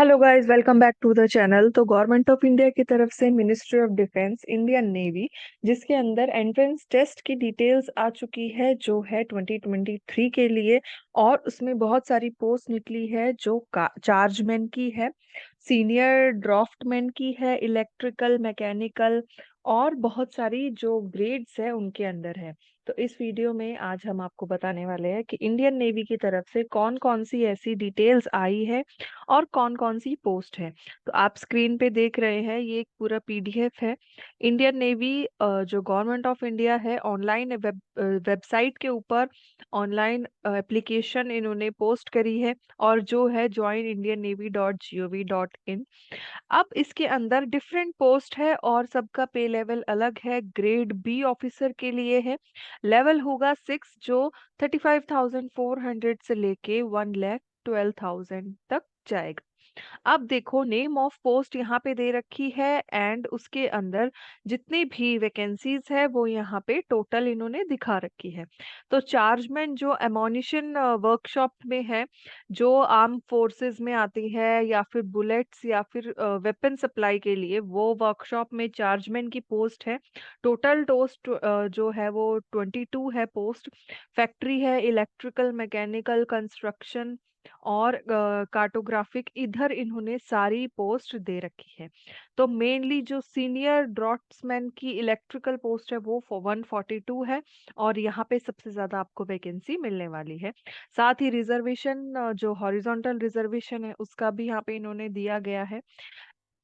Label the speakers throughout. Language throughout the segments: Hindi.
Speaker 1: Hello guys, welcome back to the channel. तो गवर्नमेंट ऑफ इंडिया की तरफ से ministry of defence Indian navy, जिसके अंदर एंट्रेंस टेस्ट की डिटेल्स आ चुकी है जो है 2023 के लिए। और उसमें बहुत सारी पोस्ट निकली है जो चार्जमैन की है, सीनियर ड्राफ्टमैन की है, इलेक्ट्रिकल, मैकेनिकल और बहुत सारी जो ग्रेड्स है उनके अंदर है। तो इस वीडियो में आज हम आपको बताने वाले हैं कि इंडियन नेवी की तरफ से कौन कौन सी ऐसी डिटेल्स आई है और कौन कौन सी पोस्ट है। तो आप स्क्रीन पे देख रहे हैं, ये एक पूरा पीडीएफ है। इंडियन नेवी जो गवर्नमेंट ऑफ इंडिया है, ऑनलाइन वेबसाइट के ऊपर ऑनलाइन एप्लीकेशन इन्होंने पोस्ट करी है, और जो है joinIndianNavy.gov.in। अब इसके अंदर डिफरेंट पोस्ट है और सबका पे लेवल अलग है। ग्रेड बी ऑफिसर के लिए है, लेवल होगा 6, जो 35,400 से लेके 1,12,000 तक जाएगा। अब देखो, नेम ऑफ पोस्ट यहाँ पे दे रखी है एंड उसके अंदर जितनी भी वैकेंसीज है वो यहाँ पे टोटल इन्होंने दिखा रखी है। तो चार्जमैन जो एमोनिशन वर्कशॉप में है, जो आर्म फोर्सेस में आती है या फिर बुलेट्स या फिर वेपन सप्लाई के लिए, वो वर्कशॉप में चार्जमैन की पोस्ट है। टोटल टोस्ट जो है वो 22 है पोस्ट। फैक्ट्री है, इलेक्ट्रिकल, मैकेनिकल, कंस्ट्रक्शन और कार्टोग्राफिक, इधर इन्होंने सारी पोस्ट दे रखी है। तो मेनली जो सीनियर ड्राफ्ट्समैन की इलेक्ट्रिकल पोस्ट है वो 142 है, और यहाँ पे सबसे ज्यादा आपको वैकेंसी मिलने वाली है। साथ ही रिजर्वेशन, जो हॉरिजॉन्टल रिजर्वेशन है उसका भी यहाँ पे इन्होंने दिया गया है।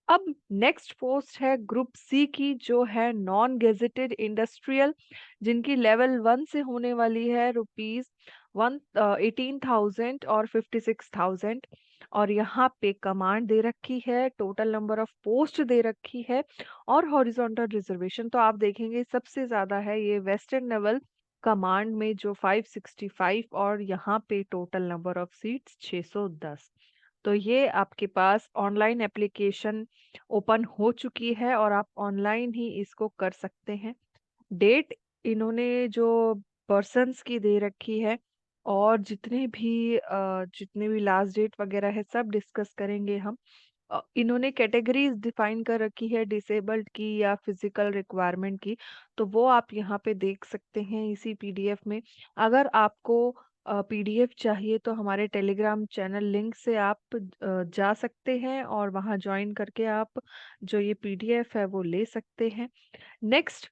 Speaker 1: अब नेक्स्ट पोस्ट है ग्रुप सी की, जो है नॉन गेजेटेड इंडस्ट्रियल, जिनकी लेवल 1 से होने वाली है रुपीज 18,000 और 56,000। और यहाँ पे कमांड दे रखी है, टोटल नंबर ऑफ पोस्ट दे रखी है, और हॉरिजॉन्टल रिजर्वेशन तो आप देखेंगे सबसे ज्यादा है ये वेस्टर्न नेवल कमांड में, जो 565, और यहाँ पे टोटल नंबर ऑफ सीट्स 610। तो ये आपके पास ऑनलाइन एप्लीकेशन ओपन हो चुकी है और आप ऑनलाइन ही इसको कर सकते हैं। डेट इन्होंने जो पर्सन्स की दे रखी है, और जितने भी लास्ट डेट वगैरह है सब डिस्कस करेंगे हम। इन्होंने कैटेगरीज डिफाइन कर रखी है, डिसेबल्ड की या फिजिकल रिक्वायरमेंट की। तो वो आप यहाँ पे देख सकते हैं इसी पीडीएफ में। अगर आपको पीडीएफ चाहिए तो हमारे टेलीग्राम चैनल लिंक से आप जा सकते हैं और वहाँ ज्वाइन करके आप जो ये पीडीएफ है वो ले सकते हैं। नेक्स्ट,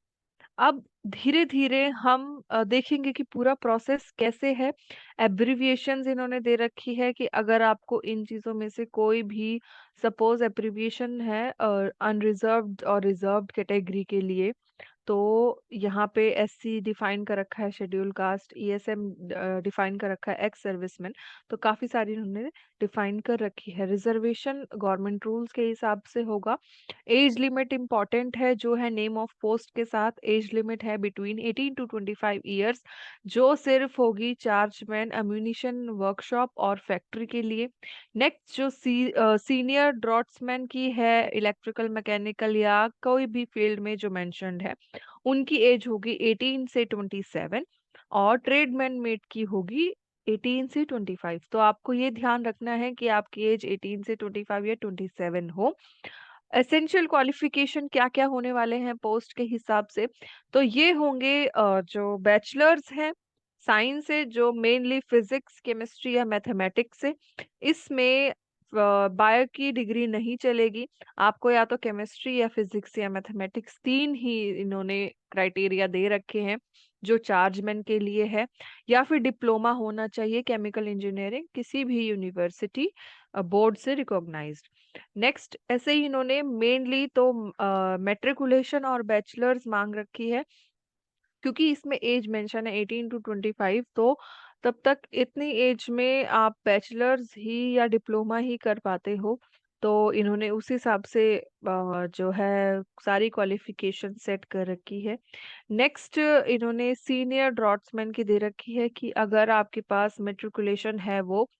Speaker 1: अब धीरे धीरे हम देखेंगे कि पूरा प्रोसेस कैसे है। एब्रिविएशंस इन्होंने दे रखी है कि अगर आपको इन चीजों में से कोई भी सपोज एब्रिविएशन है अनरिजर्व्ड और रिजर्व्ड कैटेगरी के लिए, तो यहाँ पे एससी डिफाइन कर रखा है, शेड्यूल कास्ट, ईएसएम डिफाइन कर रखा है, एक्स सर्विसमैन। तो काफी सारी इन्होंने डिफाइन कर रखी है। रिजर्वेशन गवर्नमेंट रूल्स के हिसाब से होगा। एज लिमिट इंपॉर्टेंट है, जो है नेम ऑफ पोस्ट के साथ एज लिमिट है बिटवीन 18 टू 25 ईयर्स, जो सिर्फ होगी चार्जमैन, अम्यूनिशन वर्कशॉप और फैक्ट्री के लिए। नेक्स्ट, जो सीनियर ड्रॉट्समैन की है, इलेक्ट्रिकल, मैकेनिकल या कोई भी फील्ड में जो मेंशन्ड है, उनकी एज होगी 18 से 27, और ट्रेडमैन मेट की होगी 18 से 25। तो आपको ये ध्यान रखना है कि आपकी एज 18 से 25 या 27 हो। एसेंशियल क्वालिफिकेशन क्या क्या होने वाले हैं पोस्ट के हिसाब से, तो ये होंगे जो बैचलर्स हैं साइंस से, जो मेनली फिजिक्स, केमिस्ट्री या मैथमेटिक्स से। इसमें बायो की डिग्री नहीं चलेगी, आपको या तो केमिस्ट्री या फिजिक्स या मैथमेटिक्स, तीन ही इन्होंने क्राइटेरिया दे रखे हैं जो चार्जमैन के लिए है। या फिर डिप्लोमा होना चाहिए केमिकल इंजीनियरिंग किसी भी यूनिवर्सिटी बोर्ड से रिकॉग्नाइज्ड। नेक्स्ट, ऐसे ही इन्होंने मेनली तो मेट्रिकुलेशन और बैचलर्स मांग रखी है, क्योंकि इसमें एज मेंशन है 18 टू 25। तो तब तक इतनी एज में आप बैचलर्स ही या डिप्लोमा ही कर पाते हो। तो इन्होंने उस हिसाब से जो है सारी क्वालिफिकेशन सेट कर रखी है। नेक्स्ट, इन्होंने सीनियर ड्रॉट्समैन की दे रखी है कि अगर आपके पास मेट्रिकुलेशन है वो,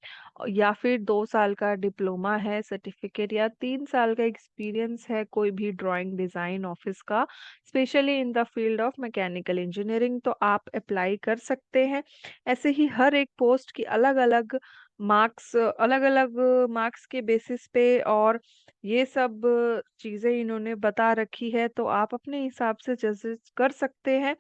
Speaker 1: या फिर 2 साल का डिप्लोमा है सर्टिफिकेट, या 3 साल का एक्सपीरियंस है कोई भी ड्राइंग डिजाइन ऑफिस का, specially in the field of mechanical engineering, तो आप अप्लाई कर सकते हैं। ऐसे ही हर एक पोस्ट की अलग अलग मार्क्स अलग-अलग मार्क्स के बेसिस पे और ये सब चीज़ें इन्होंने बता रखी है, तो आप अपने हिसाब से जजेस कर सकते हैं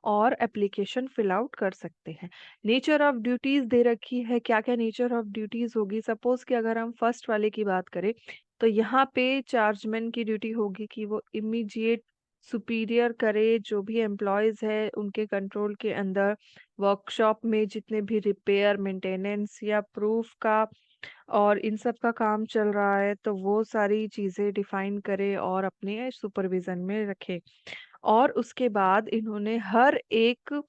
Speaker 1: और एप्लीकेशन फिल आउट कर सकते हैं। नेचर ऑफ ड्यूटीज़ दे रखी है, क्या-क्या नेचर ऑफ ड्यूटीज़ होगी। सपोज़ कि अगर हम फर्स्ट वाले की बात करें, तो यहाँ पे चार्जमैन की ड्यूटी होगी कि वो इमीडिएट सुपीरियर करे जो भी एम्प्लॉइज़ है उनके कंट्रोल के अंदर, वर्कशॉप में जितने भी रिपेयर, मेंटेनेंस या प्रूफ का और इन सब का काम चल रहा है, तो वो सारी चीज़ें डिफाइन करे और अपने सुपरविज़न में रखे। और उसके बाद इन्होंने हर एक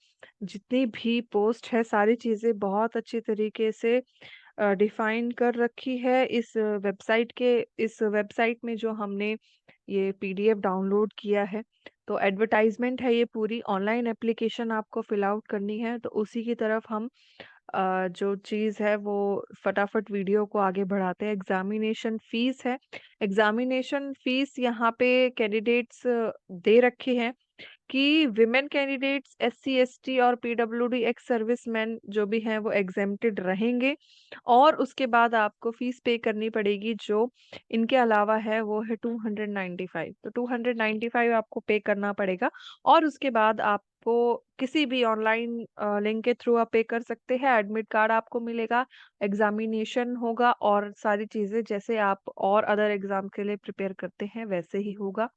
Speaker 1: जितनी भी पोस्ट है, सारी चीज़ें बहुत अच्छी तरीके से डिफाइन कर रखी है इस वेबसाइट में जो हमने ये पीडीएफ डाउनलोड किया है। तो एडवर्टाइज़मेंट है ये पूरी, ऑनलाइन एप्लीकेशन आपको फिल आउट करनी है, तो उसी की तरफ हम जो चीज़ है वो फटाफट वीडियो को आगे बढ़ाते हैं। एग्ज़ामिनेशन फ़ीस है, एग्ज़ामिनेशन फ़ीस यहाँ पे कैंडिडेट्स दे रखे हैं कि विमेन कैंडिडेट्स एससी, एसटी और पीडब्ल्यूडी एक्स सर्विसमैन जो भी हैं वो एग्जेम्प्टेड रहेंगे और उसके बाद आपको फीस पे करनी पड़ेगी जो इनके अलावा है वो है 295। तो 295 आपको पे करना पड़ेगा और उसके बाद आपको किसी भी ऑनलाइन लिंक के थ्रू आप पे कर सकते हैं। एडमिट कार्ड आपको मिलेगा, एग्जामिनेशन होगा और सारी चीज़ें जैसे आप और अदर एग्जाम के लिए प्रिपेयर करते हैं वैसे ही होगा।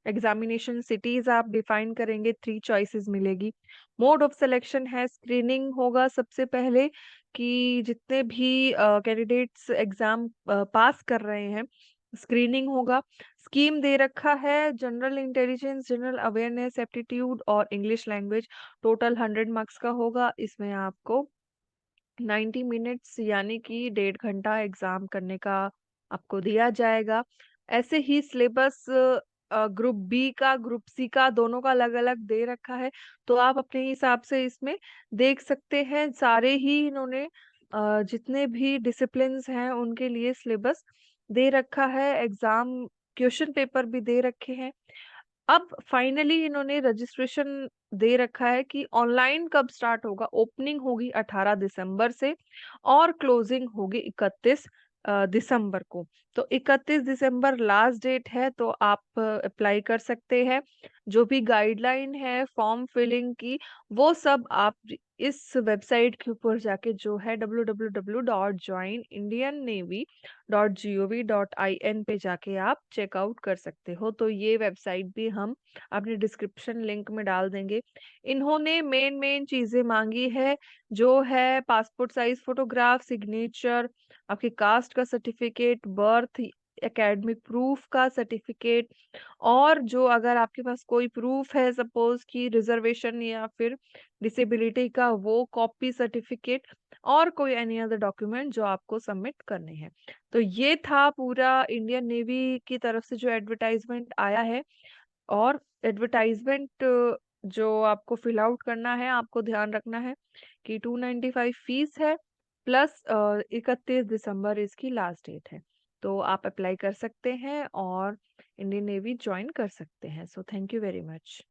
Speaker 1: एग्जामिनेशन सिटीज आप डिफाइन करेंगे, 3 चॉइसेस मिलेगी। मोड ऑफ सिलेक्शन है, स्क्रीनिंग होगा सबसे पहले कि जितने भी कैंडिडेट्स एग्जाम पास कर रहे हैं, स्क्रीनिंग होगा। स्कीम दे रखा है general intelligence, general awareness, aptitude और इंग्लिश लैंग्वेज। टोटल 100 मार्क्स का होगा। इसमें आपको 90 मिनट्स यानी कि 1.5 घंटा एग्जाम करने का आपको दिया जाएगा। ऐसे ही सिलेबस ग्रुप बी का, ग्रुप सी का दोनों का अलग-अलग दे रखा है, तो आप अपने हिसाब से इसमें देख सकते हैं। सारे ही इन्होंने जितने भी डिसिप्लिन्स हैं उनके लिए सिलेबस दे रखा है, एग्जाम क्वेश्चन पेपर भी दे रखे हैं। अब फाइनली इन्होंने रजिस्ट्रेशन दे रखा है कि ऑनलाइन कब स्टार्ट होगा। ओपनिंग होगी 18 दिसंबर से और क्लोजिंग होगी 31 दिसंबर को। तो 31 दिसंबर लास्ट डेट है, तो आप अप्लाई कर सकते हैं। जो भी गाइडलाइन है फॉर्म फिलिंग की, वो सब आप इस वेबसाइट के ऊपर जाके जो है www.joinindiannavy.gov.in पे जाके आप चेकआउट कर सकते हो। तो ये वेबसाइट भी हम अपने डिस्क्रिप्शन लिंक में डाल देंगे। इन्होंने मेन चीज़ें माँगी है, जो है पासपोर्ट साइज़ फ़ोटोग्राफ, सिग्नेचर, आपकी कास्ट का सर्टिफ़िकेट, बर्थ, एकेडमिक प्रूफ का सर्टिफ़िकेट और जो अगर आपके पास कोई प्रूफ है सपोज़ कि रिज़र्वेशन या फिर डिसेबिलिटी का, वो कॉपी सर्टिफ़िकेट और कोई एनी अदर डॉक्यूमेंट जो आपको सबमिट करने हैं। तो ये था पूरा इंडियन नेवी की तरफ से जो एडवर्टाइज़मेंट आया है। और एडवर्टाइज़मेंट जो आपको फिल आउट करना है, आपको ध्यान रखना है कि 295 फीस है प्लस 31 दिसंबर इसकी लास्ट डेट है। तो आप अप्लाई कर सकते हैं और इंडियन नेवी जॉइन कर सकते हैं। So thank you very much.